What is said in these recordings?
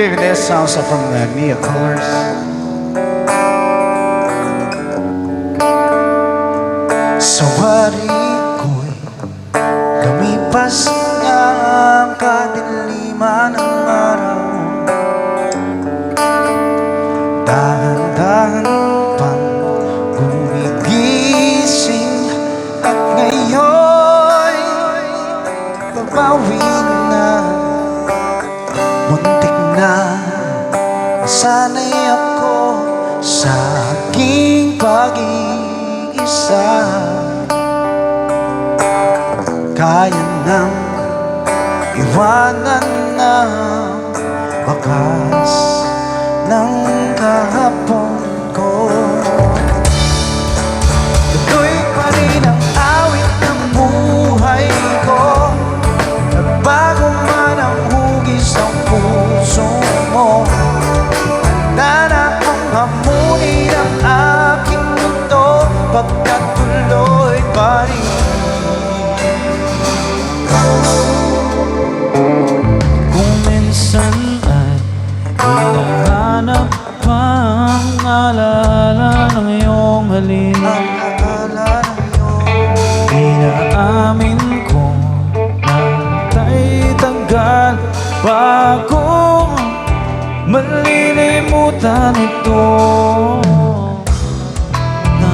believe this songs are from the Nia Colors. Sa wari ko'y lumipas na ang kadiliman ng araw. Dahan-dahan pang gumigising at ngayon babawi na. Muntik na nasanay ako sa aking pag-iisa. Kaya nang iwanan na bakas ng kahapon ko. Tuloy pa rin ang awit ng buhay ko. Nagbago man ang hugis ng puso mo. Handa na akong hamunin ang aking mundo, pagkat tuloy pa rin. Kung minsan ay hinahanap pa ang alala ng iyong halina, inaamin ko na ta'y tagal bago malilimutan ito, na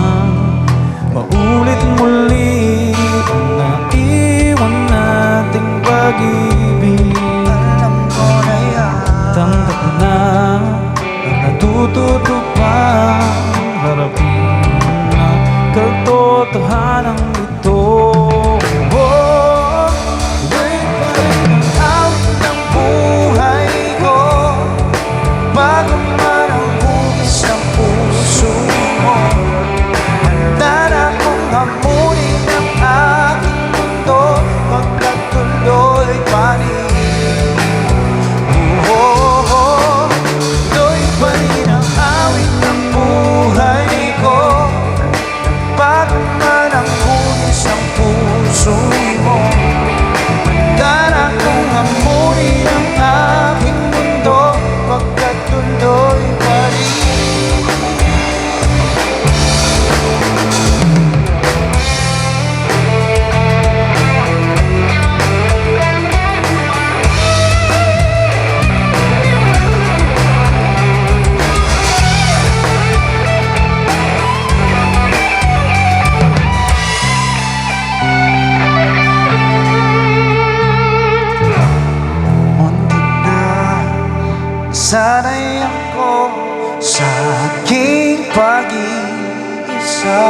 maulit muli ang naiwan nating pag-ibig. Alam ko na yan, tanggap na ang natututo pa harapin ang katotohanan ito. Bago man ang hugis ng puso mo, handa na akong hamunin ang aking mundo, pagkat tuloy pa rin. Tuloy pa rin ang awit ng buhay ko. Bago man ang hugis ng puso mo, handa na akong hamunin ang aking mundo, pagkat tuloy pa rin. Muntik na sanay ako sa aking pag-iisa.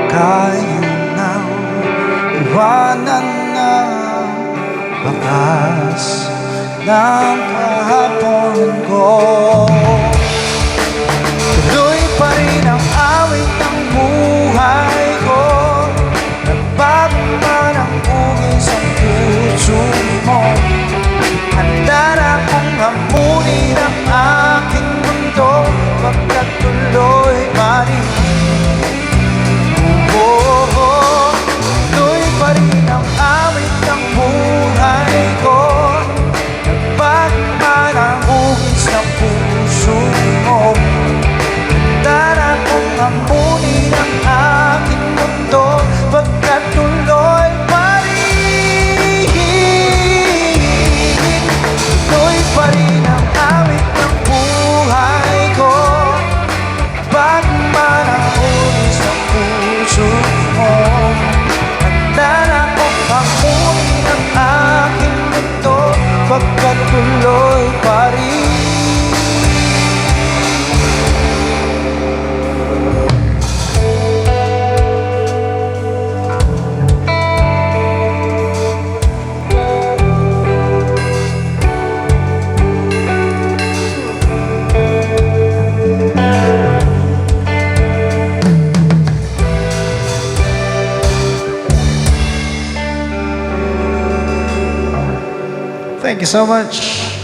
Kaya nang iwanan na bakas ng kahapon ko. Tuloy pa rin ang awit ng buhay ko. Nagbago man ang hugis ang puso mo, handa na akong hamunin ang aking mundo, pagkat tuloy pa rin. Tuloy pa rin ang awit ng buhay ko. Nagbago man ang hugis ng puso mo, handa na akong hamunin ang aking mundo, pagkat tuloy pa rin. Tuloy pa rin ang awit ng buhay ko. Bago man ang hugis ng puso mo, handa na akong hamunin ang aking mundo, pagkat tuloy pa rin. Thank you so much.